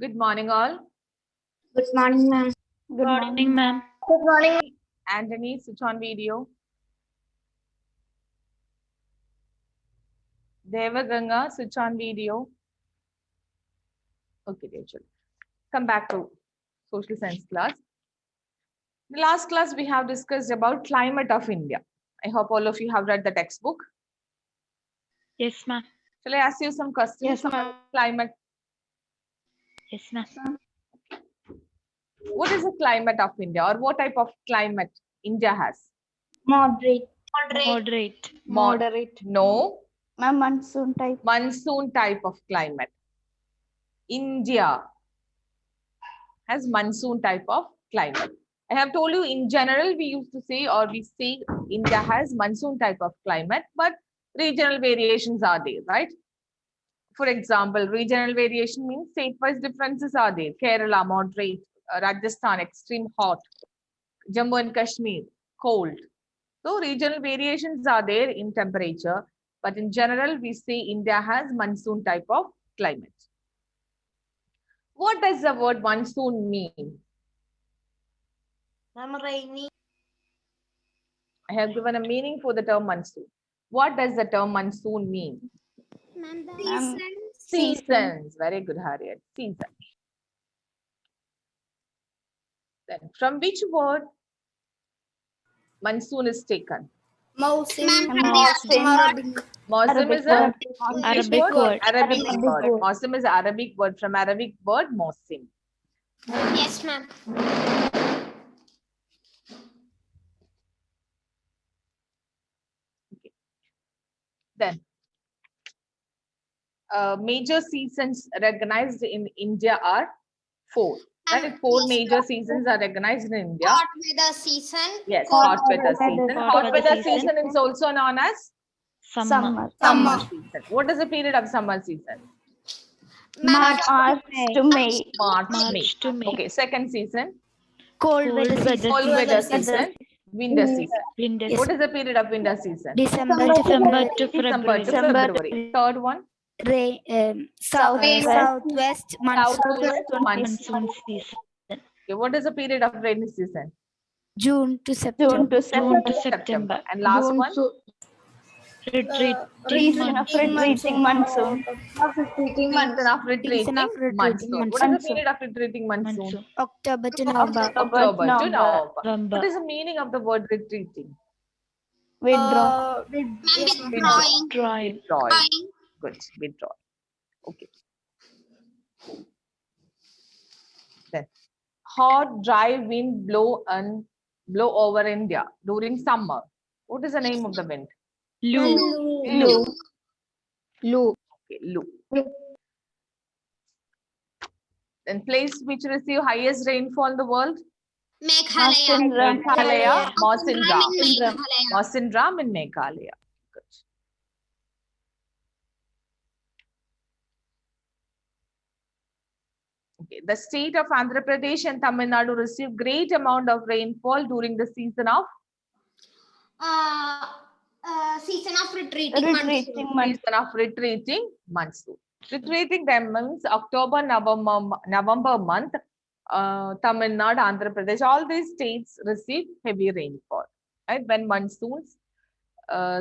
Good morning, all. Good morning, ma'am. Good morning, ma'am. Good morning. Anthony, switch on video. Devaganga, switch on video. Okay, dear children. Come back to social science class. The last class we have discussed about climate of India. I hope all of you have read the textbook. Yes, ma'am. Shall I ask you some questions Yes, ma'am. about climate? Yes, ma'am. What is the climate of India, or what type of climate India has? Moderate. Moderate. Moderate. No, Ma'am, monsoon type. monsoon type of climate. India has monsoon type of climate. I have told you in general we used to say, or we say India has monsoon type of climate, but regional variations are there, right? For example, regional variation means state-wise differences are there. Kerala, moderate. Rajasthan, extreme hot. Jammu and Kashmir, cold. So regional variations are there in temperature, but in general, we say India has monsoon type of climate. What does the word monsoon mean? Rainy. I have given a meaning for the term monsoon. What does the term monsoon mean? Ma'am, Seasons. Very good, Harriet. Season. Then from which word monsoon is taken? Mausim. Mausim is a Arabic English word. Arabic Arabic word. word. Mausim is Arabic word, from Arabic word mausim. Yes, ma'am. Then major seasons recognized in India are four. Right? Four major seasons are recognized in India. Hot weather season. Yes, Hot hot weather weather. season. Hot Hot weather weather season. season is also known as Summer. summer season. What is the period of summer season? March to May. March, May. March to May. Okay, second season, Cold Cold weather weather season. cold weather season, winter season. Winter. What is the period of winter season? December December to December to February. February. Third one, Southwest southwest monsoon. Monsoon season. Okay, what is the period of rainy season? June to September. June to September. And last one, Retreating monsoon. season of retreating monsoon. What is the monsoon. period of retreating monsoon? Monsoon. October to November. October to November. November. What is the meaning of the word retreating? Withdraw. Withdrawing. Drawing. Withdrawing. Good, withdrawing. Okay. Then hot, dry wind blow over India during summer. What is the name of the wind? Loo. Lu. Okay, Lu. Then place which receive highest rainfall in the world? Meghalaya. Meghalaya, Mawsynram. Meghalaya. Mawsynram in Meghalaya. Good. Okay. The state of Andhra Pradesh and Tamil Nadu receive great amount of rainfall during the season of Season of retreating monsoon. Retreating time means October, November month. Tamil Nadu, Andhra Pradesh, all these states receive heavy rainfall. Right? When monsoons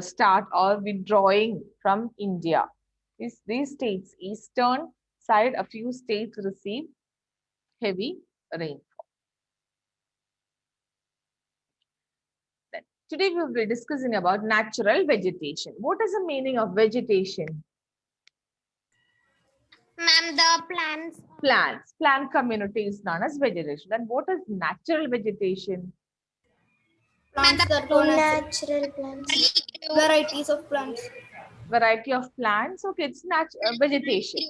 start or withdrawing from India, these states, eastern side, a few states receive heavy rainfall. Then today we will be discussing about natural vegetation. What is the meaning of vegetation? Ma'am, the plants. Plant community is known as vegetation. Then what is natural vegetation? Natural plants. Varieties of plants. Variety of plants. Okay, it's vegetation.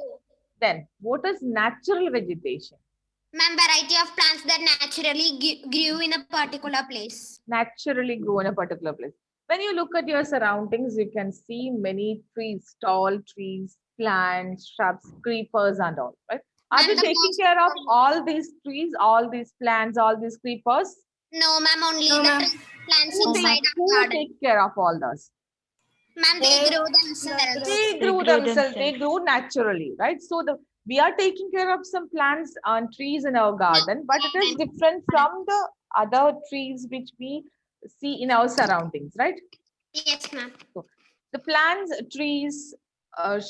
Then what is natural vegetation? Ma'am, variety of plants that naturally grew in a particular place. Naturally grow in a particular place. When you look at your surroundings, you can see many trees, tall trees, plants, shrubs, creepers and all, right? Are you taking care of all these trees, all these plants, all these creepers? No, ma'am, only the plants inside Who our garden. take care of all those? Ma'am, they grow themselves. They grew themselves, they grew naturally, right? So We are taking care of some plants and trees in our garden, but it is different from the other trees which we see in our surroundings, right? Yes, ma'am. The plants, trees,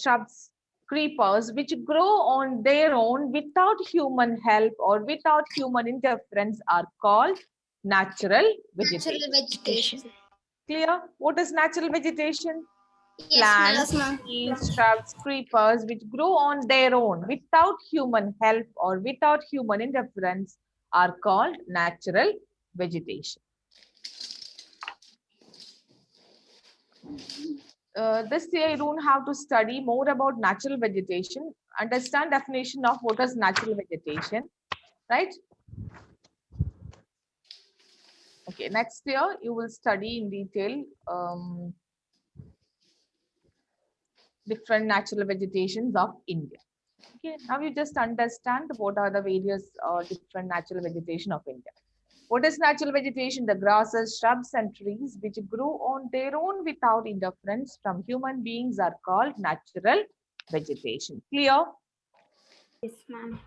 shrubs, creepers, which grow on their own without human help or without human interference, are called natural vegetation. Natural vegetation. Clear? What is natural vegetation? Yes, ma'am. Plants, Yes, ma'am. trees, shrubs, creepers, which grow on their own without human help or without human interference, are called natural vegetation. This year you don't have to study more about natural vegetation. Understand definition of what is natural vegetation, right? Okay, next year you will study in detail different natural vegetations of India. Okay, now you just understand what are the various different natural vegetation of India. What is natural vegetation? The grasses, shrubs, and trees which grow on their own without interference from human beings are called natural vegetation. Clear? Yes, ma'am.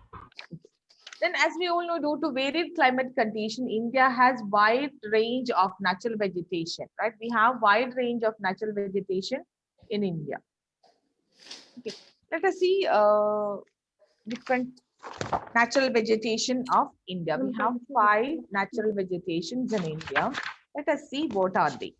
Then, as we all know, due to varied climate condition, India has wide range of natural vegetation, right? We have wide range of natural vegetation in India. Okay, let us see different natural vegetation of India. We have 5 natural vegetations in India. Let us see what are they.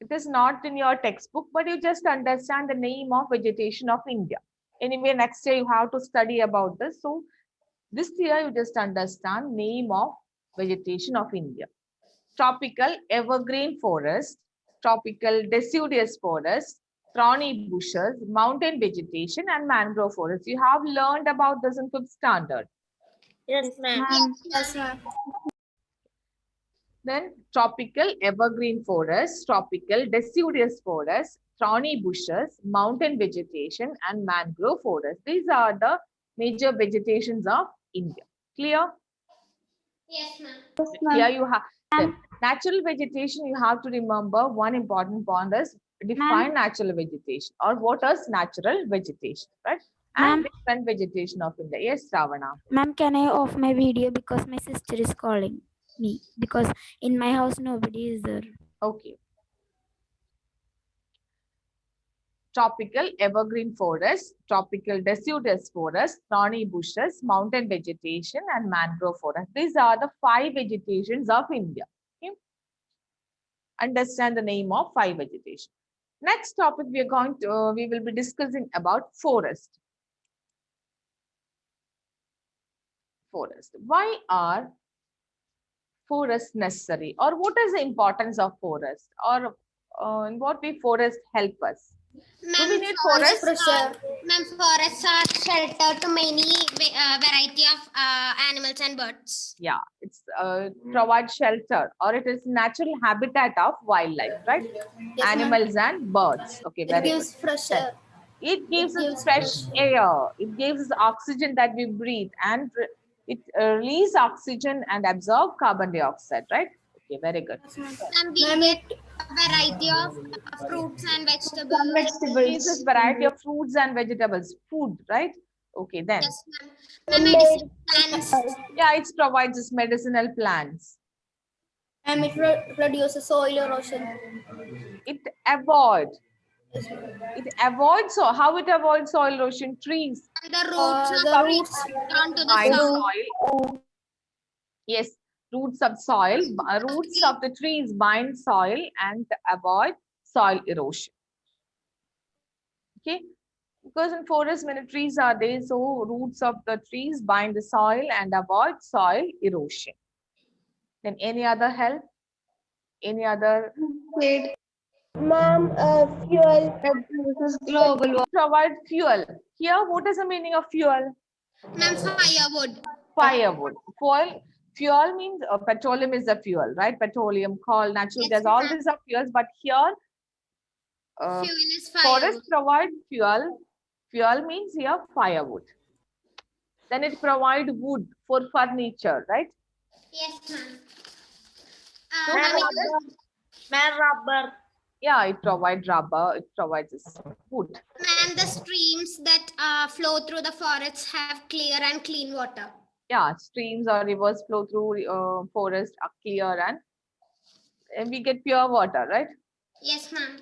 It is not in your textbook, but you just understand the name of vegetation of India. Anyway, next year you have to study about this. So this year you just understand name of vegetation of India. Tropical evergreen forest, tropical deciduous forest, thorny bushes, mountain vegetation, and mangrove forest. You have learned about this in 5th standard. Yes, ma'am. Yes, ma'am. Then tropical evergreen forest, tropical deciduous forest, thorny bushes, mountain vegetation, and mangrove forest. These are the major vegetations of India. Clear? Yes, ma'am. Here you have natural vegetation. You have to remember one important point is define natural vegetation or what is natural vegetation, right? And different vegetation of India. Yes, Ravana. Ma'am, can I off my video because my sister is calling me? Because in my house nobody is there. Okay. Tropical evergreen forest, tropical deciduous forest, thorny bushes, mountain vegetation, and mangrove forest. These are the 5 vegetations of India. Okay? Understand the name of 5 vegetation. Next topic we will be discussing about forest. Forest. Why are forests necessary, or what is the importance of forest, or in what way forests help us? Do we need forests? Ma'am, forests are shelter to many variety of animals and birds. Yeah, it's provides shelter, or it is natural habitat of wildlife, right? Yes, Animals and birds. Okay, It very good. gives fresh air. It gives us gives fresh fresh air. It gives us oxygen that we breathe, and it release oxygen and absorb carbon dioxide, right? Okay, very good. And we get a variety of fruits and vegetables. It gives us variety of fruits and vegetables, food, right? Okay, then. Yes, ma'am. Ma'am, medicine plants. Yeah, it provides us medicinal plants. And it reduces soil erosion. It avoids. So how it avoids soil erosion? Trees And the roots the are roots down to bind the soil. soil. Yes, roots of soil, roots of the trees bind soil and avoid soil erosion. Okay, because in forest many trees are there, so roots of the trees bind the soil and avoid soil erosion. Then any other help? Any other? Ma'am, fuel. Global. Provide fuel. Here, what is the meaning of fuel? Ma'am, firewood. Firewood. Fuel means petroleum is the fuel, right? Petroleum, coal, natural Yes, gas, all ma'am. these are fuels. But here, Fuel is firewood. forest provide fuel. Fuel means here firewood. Then it provide wood for furniture, right? Yes, ma'am. So Ma'am, forest- Ma'am, rubber. Yeah, it provides rubber, it provides us wood. Ma'am, the streams that flow through the forests have clear and clean water. Yeah, streams or rivers flow through forest are clear and we get pure water, right? Yes, ma'am.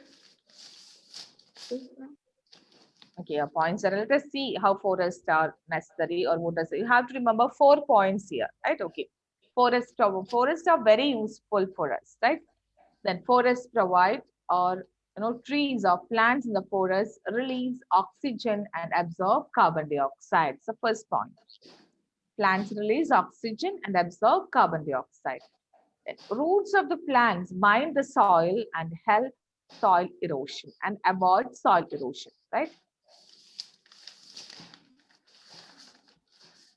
Okay, your points are. Let us see how forests are necessary or what does it. You have to remember 4 points here, right? Okay, forests are very useful for us, right? Then forests provide or trees or plants in the forest release oxygen and absorb carbon dioxide. It's the first point. Plants release oxygen and absorb carbon dioxide. Then roots of the plants bind the soil and help soil erosion and avoid soil erosion, right?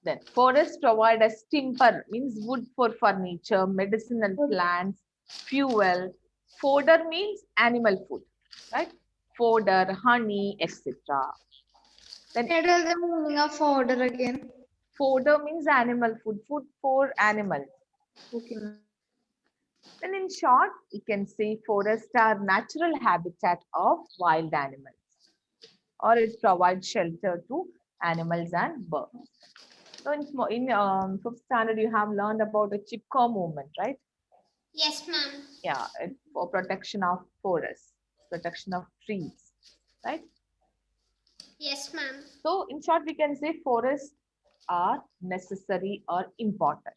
Then forests provide us timber, means wood for furniture, medicinal plants, fuel. Fodder means animal food, right? Fodder, honey, etc. Then What is the meaning of order again? fodder means animal food, food for animals. Okay, ma'am. Then in short, you can say forests are natural habitat of wild animals, or it provides shelter to animals and birds. So in fifth standard, you have learned about the Chipko movement, right? Yes, ma'am. Yeah, it's for protection of forests, protection of trees, right? Yes, ma'am. So in short, we can say forests are necessary or important.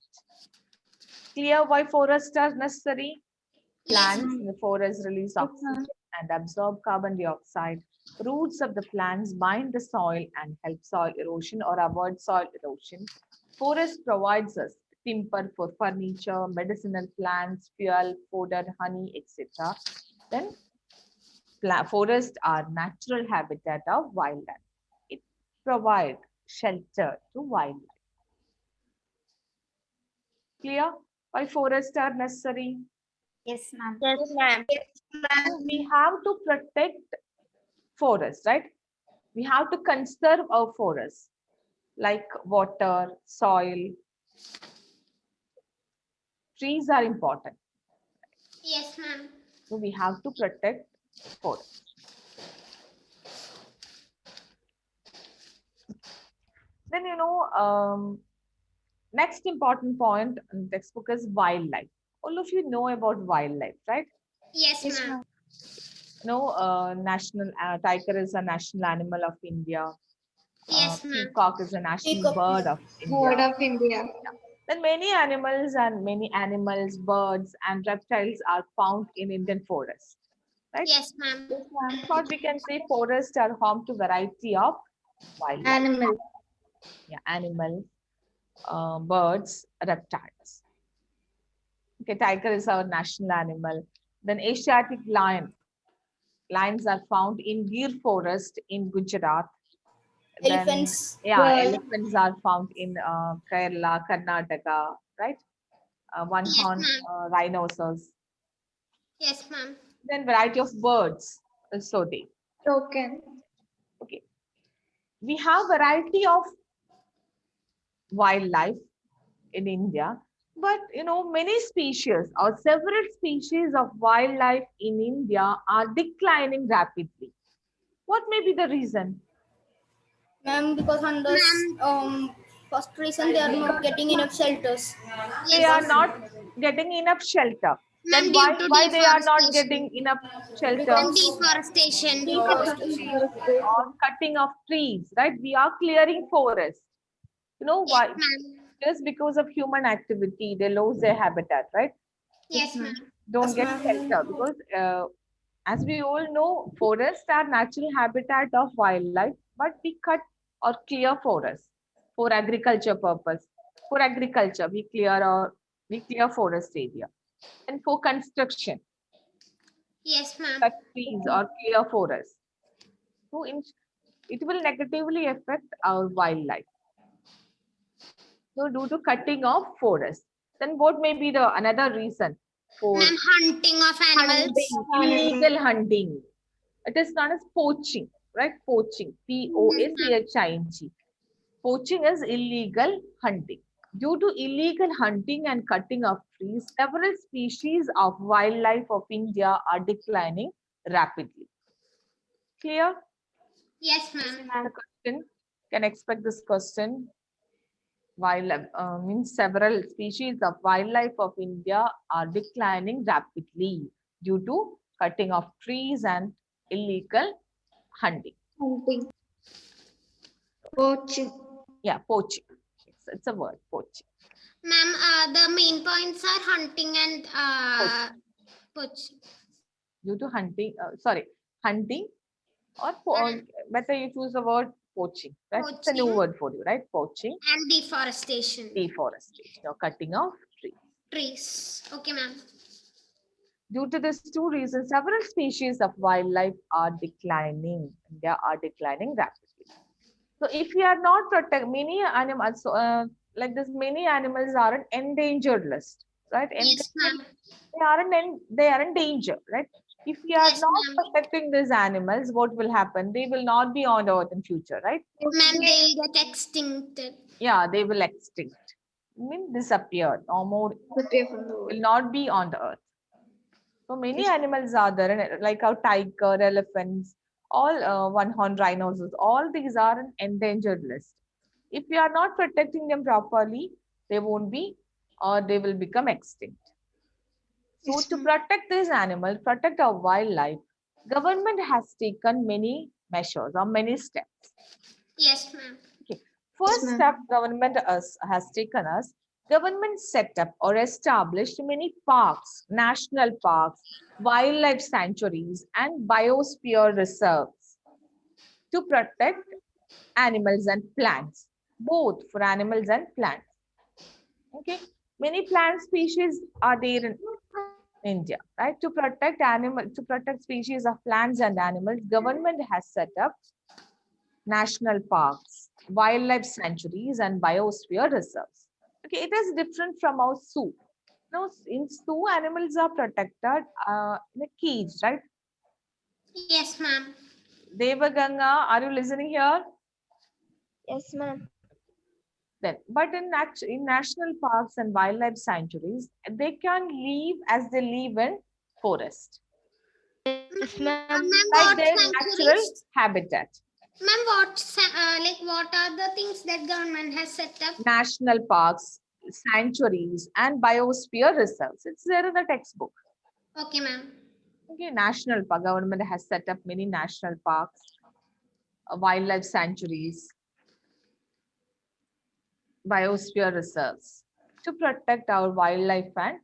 Clear why forests are necessary? Plants in the forest release oxygen and absorb carbon dioxide. Roots of the plants bind the soil and help soil erosion or avoid soil erosion. Forest provides us timber for furniture, medicinal plants, fuel, fodder, honey, etc. Then forests are natural habitat of wildlife. It provides shelter to wildlife. Clear? Why forests are necessary? Yes, ma'am. Yes, ma'am. We have to protect forests, right? We have to conserve our forests like water, soil. Trees are important. Yes, ma'am. So we have to protect forests. Then, next important point in the textbook is wildlife. All of you know about wildlife, right? Yes, ma'am. National tiger is a national animal of India. Yes, ma'am. Peacock is a national bird of Word India. of India. Then many animals, birds and reptiles are found in Indian forests, right? Yes, ma'am. In short, we can say forests are home to variety of wildlife. Animal. Yeah, animals, birds, reptiles. Okay, tiger is our national animal. Then Asiatic lion. Lions are found in Gir forest in Gujarat. Then, Elephants. elephants are found in Kerala, Karnataka, right? One Yes, horn ma'am. rhinoceros. Yes, ma'am. Then variety of birds also there. Token. Okay, we have variety of wildlife in India, but many species or several species of wildlife in India are declining rapidly. What may be the reason? Ma'am, because on the first reason they are not getting enough shelters. They are not getting enough shelter. Then Ma'am, why due to they are not deforestation. getting enough shelter? And deforestation. Or cutting of trees, right? We are clearing forests. You know Yes, why? ma'am. Just because of human activity, they lose their habitat, right? Yes, ma'am. Don't get shelter because as we all know, forests are natural habitat of wildlife, but we cut or clear forests for agriculture purpose. For agriculture, we clear forest area. And for construction, Yes, ma'am. cut trees or clear forests. So it will negatively affect our wildlife. So due to cutting of forests, then what may be the another reason for Ma'am, hunting of animals. illegal hunting? It is known as poaching, right? Poaching, Poaching. Poaching is illegal hunting. Due to illegal hunting and cutting of trees, several species of wildlife of India are declining rapidly. Clear? Yes, ma'am. The question, can expect this question. Wildlife means several species of wildlife of India are declining rapidly due to cutting of trees and illegal hunting. Hunting. Poaching. Yeah, poaching. It's a word, poaching. Ma'am, the main points are hunting and poaching. Due to hunting, hunting or better you choose the word poaching, right? It's a new Poaching. word for you, right? Poaching, And deforestation. deforestation, or cutting of trees. Trees. Okay, ma'am. Due to these two reasons, several species of wildlife are declining. India are declining rapidly. So if we are not protect many animals, like this, many animals are an endangered list, right? Yes, ma'am. They are in danger, right? If we are Yes, not ma'am. protecting these animals, what will happen? They will not be on the earth in future, right? Ma'am, they'll get extincted. Yeah, they will extinct. Mean disappear. No more Disappear from the world. will not be on the earth. So many animals are there, like our tiger, elephants, all one-horned rhinoceros. All these are an endangered list. If we are not protecting them properly, they won't be, or they will become extinct. So to protect these animals, protect our wildlife, government has taken many measures or many steps. Yes, ma'am. Okay. First ma'am. step government has taken us, government set up or established many parks, national parks, wildlife sanctuaries, and biosphere reserves to protect animals and plants, both for animals and plants. Okay, many plant species are there in India, right? To protect species of plants and animals, government has set up national parks, wildlife sanctuaries, and biosphere reserves. Okay, it is different from our zoo. Now, in zoo, animals are protected in a cage, right? Yes, ma'am. Devaganga, are you listening here? Yes, ma'am. Then, but in national parks and wildlife sanctuaries, they can live as they live in forest, Yes, ma'am. Ma'am, like what their natural sanctuaries? habitat. Ma'am, what are the things that government has set up? National parks, sanctuaries, and biosphere reserves. It's there in the textbook. Okay, ma'am. Okay, national park government has set up many national parks, wildlife sanctuaries, biosphere reserves to protect our wildlife and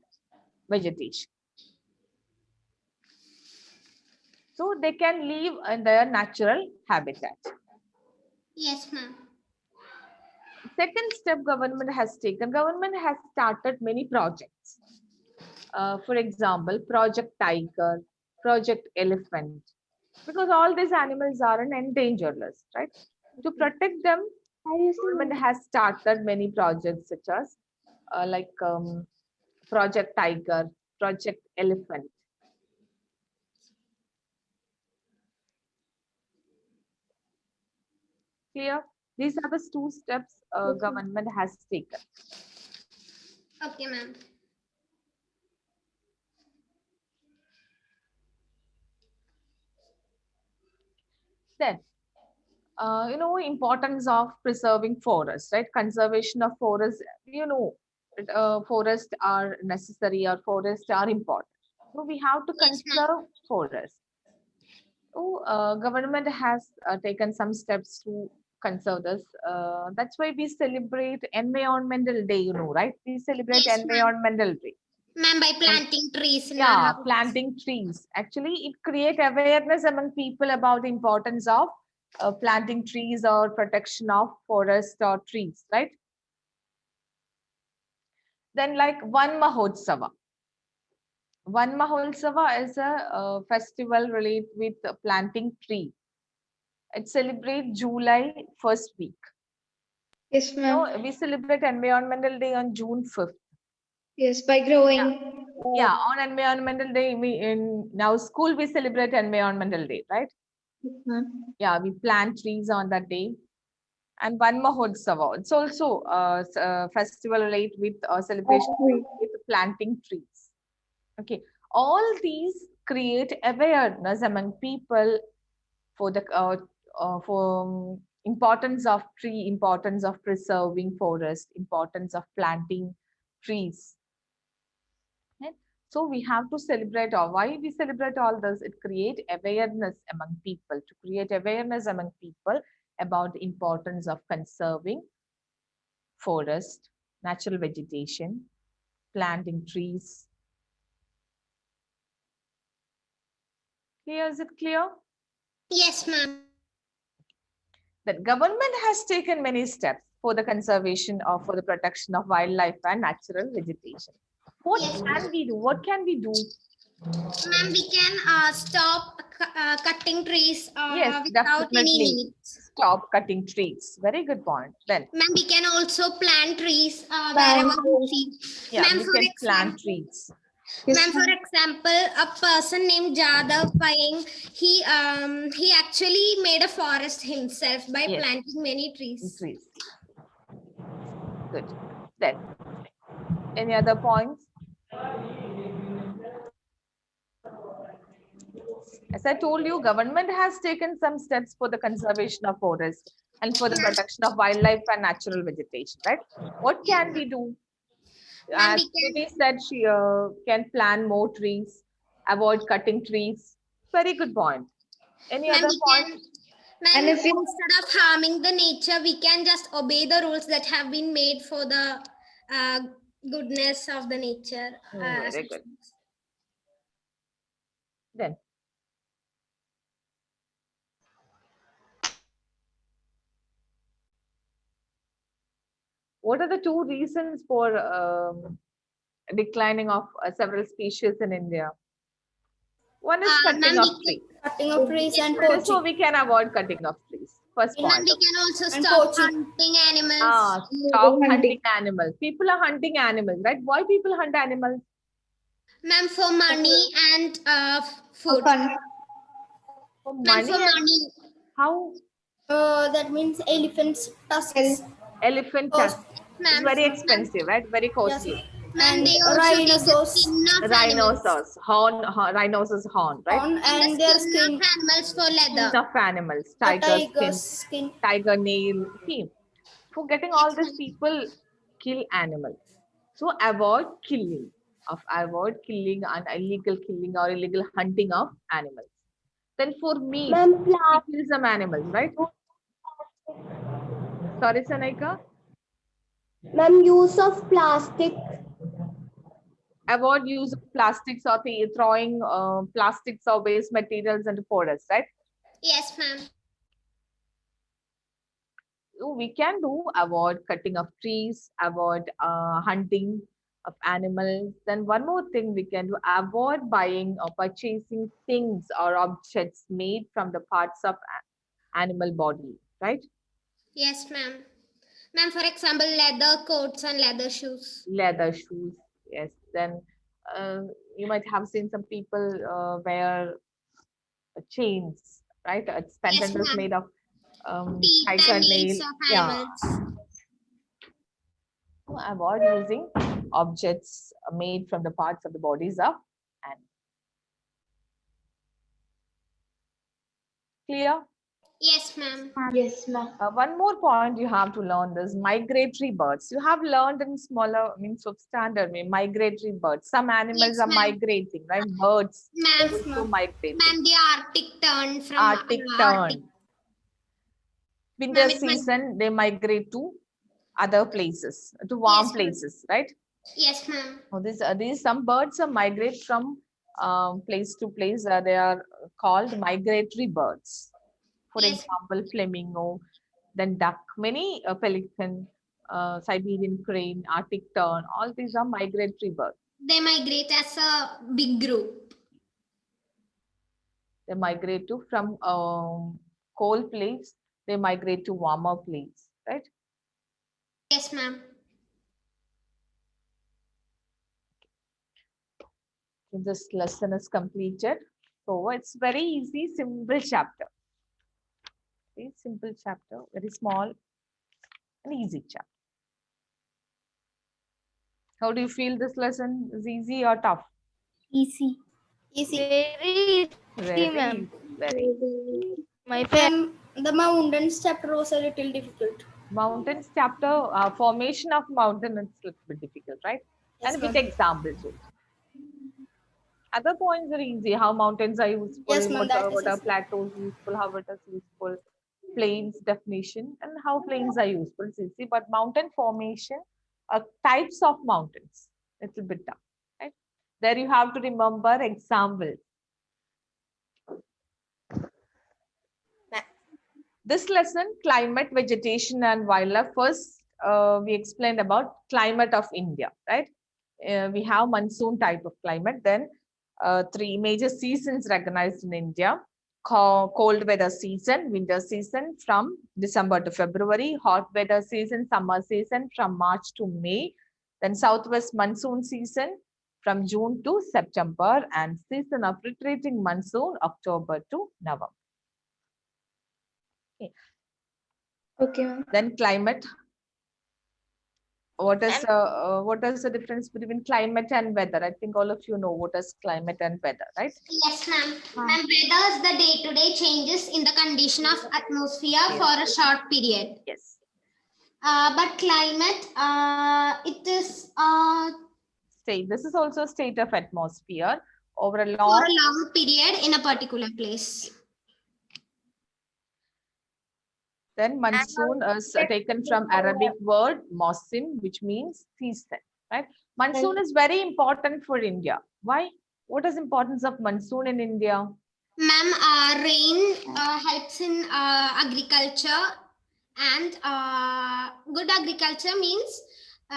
vegetation. So they can live in their natural habitat. Yes, ma'am. Second step government has taken, government has started many projects. For example, Project Tiger, Project Elephant, because all these animals are an endangered list, right? To protect them, government has started many projects such as Project Tiger, Project Elephant. Clear? These are the two steps government has taken. Okay, ma'am. Then, importance of preserving forests, right? Conservation of forests, forests are necessary or forests are important. So we have to Yes, ma'am. conserve forests. So government has taken some steps to conserve this. That's why we celebrate Environmental Day, right? We celebrate Yes, ma'am. Environmental Day. Ma'am, by planting trees in our Yeah, house. planting trees. Actually, it create awareness among people about the importance of planting trees or protection of forest or trees, right? Then like Van Mahotsava. Van Mahotsava is a festival related with planting tree. It celebrates July first week. Yes, ma'am. We celebrate Environmental Day on June 5th. Yes, by growing. Yeah, on Environmental Day, we in now school we celebrate Environmental Day, right? Yes, ma'am. Yeah, we plant trees on that day. And Van Mahotsava. It's also a festival related with celebration with planting trees. Okay, all these create awareness among people for the importance of tree, importance of preserving forest, importance of planting trees. Right? So we have to celebrate all. Why we celebrate all this? It create awareness among people, to create awareness among people about the importance of conserving forest, natural vegetation, planting trees. Clear? Is it clear? Yes, ma'am. That government has taken many steps for the conservation or for the protection of wildlife and natural vegetation. What Yes, can we do? What can we do? Ma'am, we can stop cutting trees Yes, without any definitely need. stop cutting trees. Very good point. Then, Ma'am, we can also plant trees wherever we see. yeah, Ma'am, we for can plant example, trees. Ma'am, for example, a person named Jadav Payeng, he actually made a forest himself by Yes. planting many trees. Trees. Good. Then, any other points? As I told you, government has taken some steps for the conservation of forest and for the protection of wildlife and natural vegetation, right? What can we do? Ma'am, As we can, Sriti said, she can plant more trees, avoid cutting trees. Very good point. Any ma'am, other we point? can, ma'am, instead of harming the nature, we can just obey the rules that have been made for the uh, goodness of the nature. Very good. Then, what are the two reasons for declining of several species in India? One is Ma'am, cutting of we trees. Cutting of trees and So poaching. we can avoid cutting of trees. First Ma'am, point. we can also And stop poaching. hunting animals. Stop hunting animals. People are hunting animals, right? Why people hunt animals? Ma'am, for money and food. For Ma'am, money. for money. How? That means elephants tusks. Elephant Cost. tusk. It's Ma'am, very ma'am, expensive, right? Very Yes. costly. ma'am, And they also take the rhinoceros. skin of animals. Rhinoceros, horn, rhinoceros horn, right? On And and the their skin skin. of animals for Skin leather. of animals, The tiger skin, tiger's skin. tiger nail. See, for getting all these people kill animals. So avoid killing and illegal killing or illegal hunting of animals. Then for meat, we kill some animals, right? Sorry, Sanaika. Ma'am, use of plastic. Avoid use of plastics or throwing plastics or waste materials into forests, right? Yes, ma'am. So we can do avoid cutting of trees, avoid hunting of animals. Then one more thing we can do, avoid buying or purchasing things or objects made from the parts of animal body, right? Yes, ma'am. Ma'am, for example, leather coats and leather shoes. Leather shoes, yes. Then you might have seen some people wear chains, right? It's Yes, pendants ma'am. made of Teeth tiger and nails nail. of Yeah. animals. So avoid using objects made from the parts of the bodies of animals. Clear? Yes, ma'am. Yes, ma'am. One more point you have to learn is migratory birds. You have learned in smaller means of standard migratory birds. Some animals Yes, are ma'am. migrating, right? Birds Ma'am, also migrating. ma'am, the Arctic tern from Arctic Arctic. tern. Winter Ma'am, it might- season, they migrate to other places, to warm Yes, ma'am. places, right? Yes, ma'am. Oh, these some birds are migrate from place to place. They are called migratory birds. For Yes. example, flamingo, then duck, many pelican, Siberian crane, Arctic tern. All these are migratory birds. They migrate as a big group. They migrate to from cold place. They migrate to warmer place, right? Yes, ma'am. So this lesson is completed. So it's very easy, simple chapter. Very simple chapter, very small and easy chapter. How do you feel this lesson is easy or tough? Easy. Easy. Very Very easy, ma'am. easy, very easy. My favorite. Ma'am, the mountains chapter was a little difficult. Mountains chapter, formation of mountain is a little bit difficult, right? Yes, And with ma'am. examples also. Other points are easy. How mountains are useful, Yes, ma'am, that what is are easy. plateaus useful, how it is useful, plains definition, and how plains are useful. It's easy, but mountain formation, types of mountains, little bit tough, right? There you have to remember examples. This lesson, climate, vegetation, and wildlife. First, we explained about climate of India, right? We have monsoon type of climate. Then, three major seasons recognized in India: cold weather season, winter season from December to February, hot weather season, summer season from March to May. Then, southwest monsoon season from June to September, and season of retreating monsoon, October to November. Okay, ma'am. Then climate. What is the difference between climate and weather? I think all of you know what is climate and weather, right? Yes, ma'am. Ma'am, weather is the day-to-day changes in the condition of atmosphere Yes. for a short period. Yes. But climate, it is State. This is also a state of atmosphere over a for long. a long period in a particular place. Then monsoon is taken from Arabic word mausim, which means season, right? Monsoon is very important for India. Why? What is importance of monsoon in India? Ma'am, rain helps in agriculture, and good agriculture means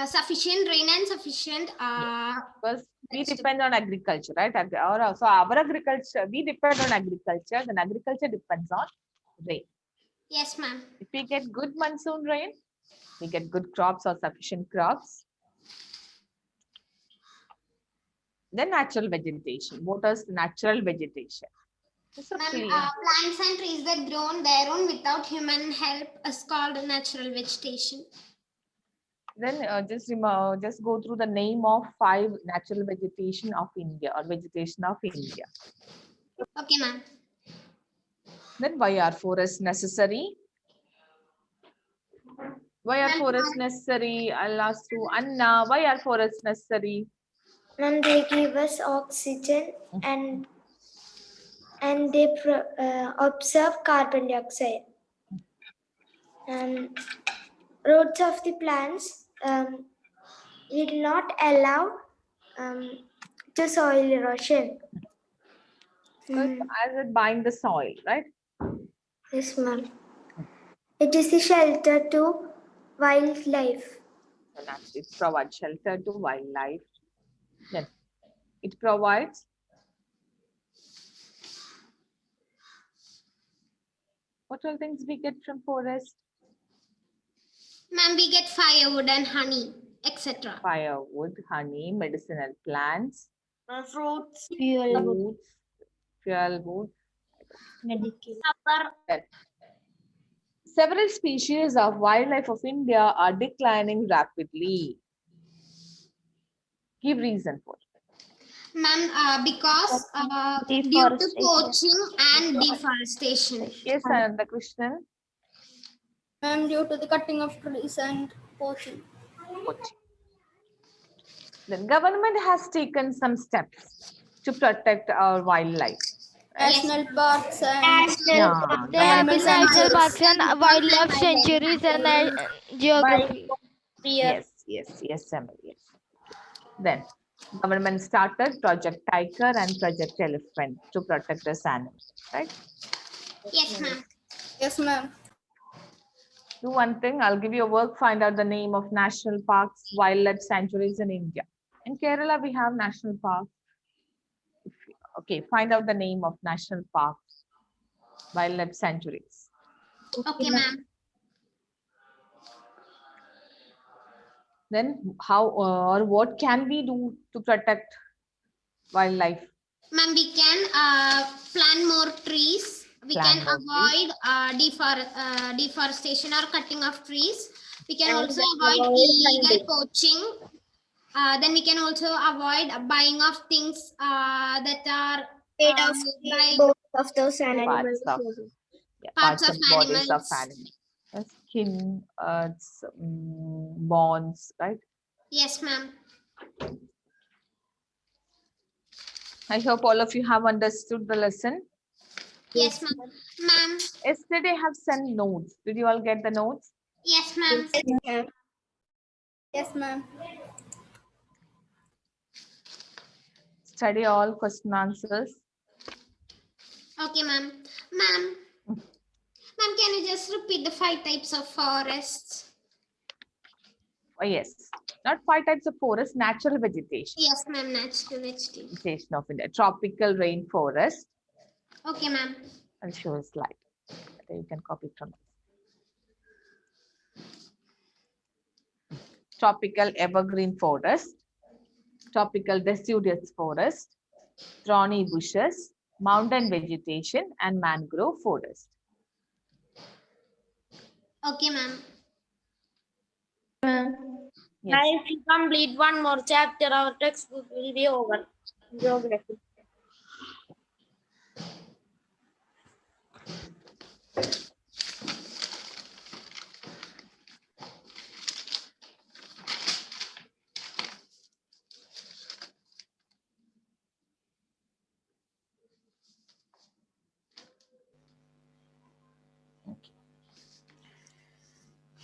sufficient rain and sufficient Because we vegetable. depend on agriculture, right? So our agriculture, we depend on agriculture. Then agriculture depends on rain. Yes, ma'am. If we get good monsoon rain, we get good crops or sufficient crops. Then natural vegetation. What is natural vegetation? It's a Ma'am, plain. plants and trees that grow on their own without human help is called natural vegetation. Then just go through the name of 5 natural vegetation of India or vegetation of India. Okay, ma'am. Then why are forests necessary? Why are forests necessary? I'll ask you, Anna, why are forests necessary? Ma'am, they give us oxygen and they observe carbon dioxide. Roots of the plants will not allow to soil erosion. Because as it bind the soil, right? Yes, ma'am. It is the shelter to wildlife. And it provides shelter to wildlife. Then it provides what all things we get from forest? Ma'am, we get firewood and honey, etc. Firewood, honey, medicinal plants, Fruits. fruits, fuel wood. Then, several species of wildlife of India are declining rapidly. Give reason for it. Ma'am, because due to poaching and deforestation. Yes, Ananda Krishnan. Ma'am, due to the cutting of trees and poaching. Poaching. The government has taken some steps to protect our wildlife. National parks and Yeah, There have government been has national taken- parks and wildlife sanctuaries and geography. Yes, Emily, yes. Then government started Project Tiger and Project Elephant to protect this animal, right? Yes, ma'am. yes, ma'am. Do one thing, I'll give you a work, find out the name of national parks, wildlife sanctuaries in India. In Kerala, we have national parks. Okay, find out the name of national parks, wildlife sanctuaries. Okay, ma'am. Then how or what can we do to protect wildlife? Ma'am, we can plant more trees. We Plant can more trees. avoid deforestation or cutting of trees. We can And also avoid avoid illegal hunting. poaching Then we can also avoid buying of things that are Made of made by both of those animals. Parts of, yeah, parts of and bodies of animals. animals. Skin, bones, right? Yes, ma'am. I hope all of you have understood the lesson. Yes, ma'am. Ma'am. Yesterday I have sent notes. Did you all get the notes? Yes, ma'am. Yes, ma'am. Study all question answers. Okay, ma'am. Ma'am. Ma'am, can you just repeat the 5 types of forests? Oh, yes. Not 5 types of forest, natural vegetation. Yes, ma'am. Natural vegetation. Vegetation of India. Tropical rainforest. Okay, ma'am. I'll show a slide. You can copy from this. Tropical evergreen forest. Tropical deciduous forest. Thorny bushes. Mountain vegetation and mangrove forest. Okay, ma'am. Yes. If you complete one more chapter, our textbook will be over. Geography.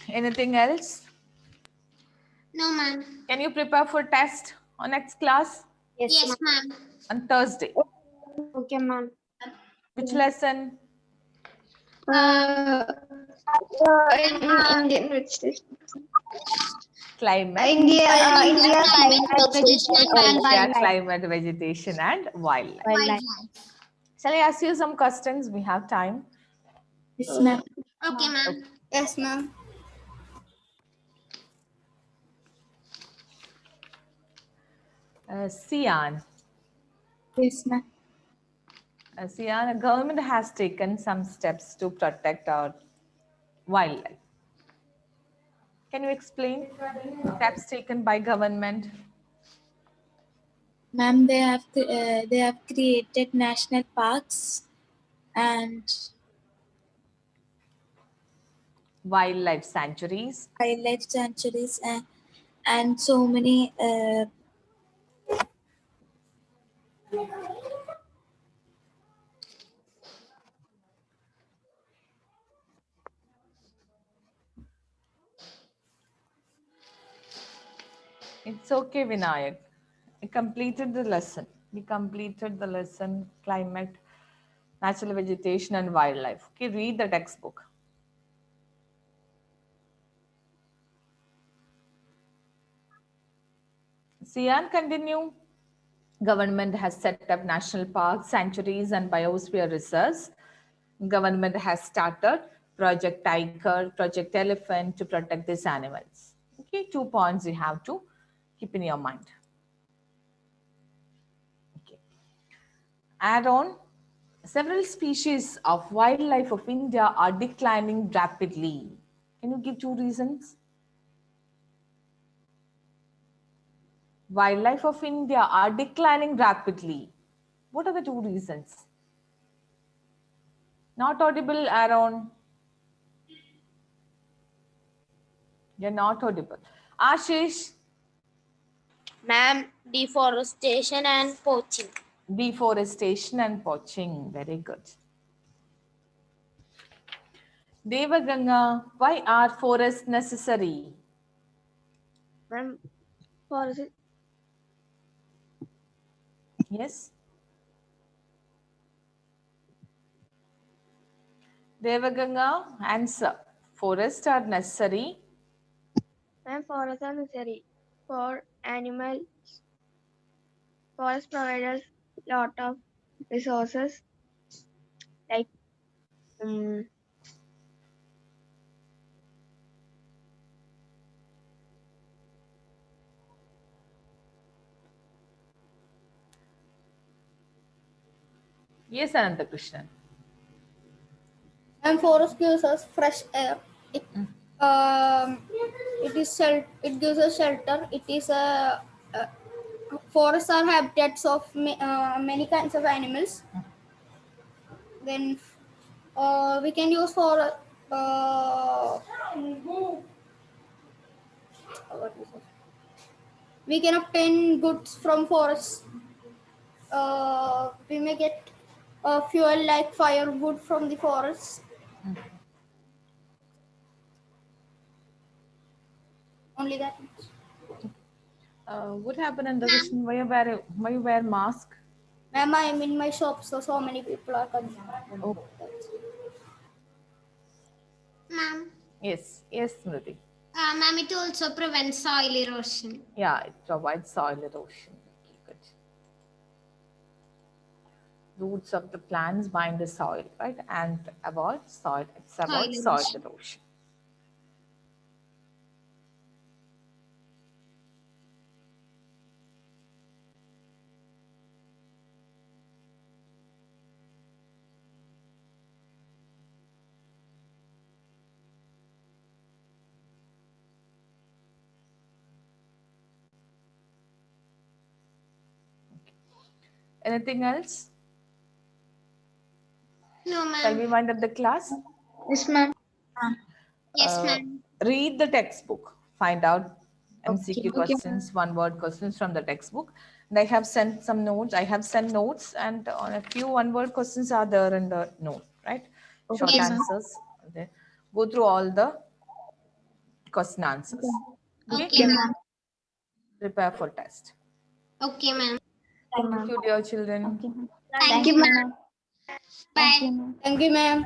Anything else? No, ma'am. Can you prepare for test on next class Yes, ma'am. on Thursday? Okay, ma'am. Which lesson? In Indian vegetation. Climate. India Climate, vegetation, and Yeah, climate, vegetation, and wildlife. wildlife. Shall I ask you some questions? We have time. Yes, ma'am. Okay, ma'am. Yes, ma'am. Sian. Yes, ma'am. Sian, the government has taken some steps to protect our wildlife. Can you explain steps taken by government? Ma'am, they have created national parks and Wildlife sanctuaries. wildlife sanctuaries and so many It's okay, Vinayak. We completed the lesson. We completed the lesson, climate, natural vegetation, and wildlife. Okay, read the textbook. Sian, continue. Government has set up national parks, sanctuaries, and biosphere reserves. Government has started Project Tiger, Project Elephant to protect these animals. Okay, 2 points you have to keep in your mind. Okay. Add on, several species of wildlife of India are declining rapidly. Can you give 2 reasons? Wildlife of India are declining rapidly. What are the 2 reasons? Not audible, Aaron. You're not audible. Ashish. ma'am, deforestation and poaching. Deforestation and poaching. Very good. Devaganga, why are forests necessary? Ma'am, forest. Yes. Devaganga, answer. Forests are necessary. Ma'am, forests are necessary for animals. Forest provides lot of resources like Yes, Anandakrishnan. And forest gives us fresh air. It gives us shelter. It is a forests are habitats of many kinds of animals. Then we can use for what is it? We can obtain goods from forests. We may get fuel like firewood from the forests. Only that. What happened in the question? Why you wear mask? Ma'am, I'm in my shop, so many people are coming. Oh. Ma'am, Yes, Smriti. ma'am, it also prevents soil erosion. Yeah, it provides soil erosion. Okay, good. Roots of the plants bind the soil, right? And avoid soil. It's about soil erosion. erosion. Anything else? No, Shall ma'am. we wind up the class? Yes, ma'am. Yes, ma'am. Read the textbook. Find out MCQ Okay. questions, one-word questions from the textbook. And I have sent some notes. I have sent notes, and on a few one-word questions are there in the note, right? Short Okay, ma'am. answers. Okay. Go through all the question answers. Okay, ma'am. Prepare for test. Okay, ma'am. Thank you, dear children. Okay, ma'am. Thank you, ma'am. Bye. Thank you, ma'am. Thank you, ma'am.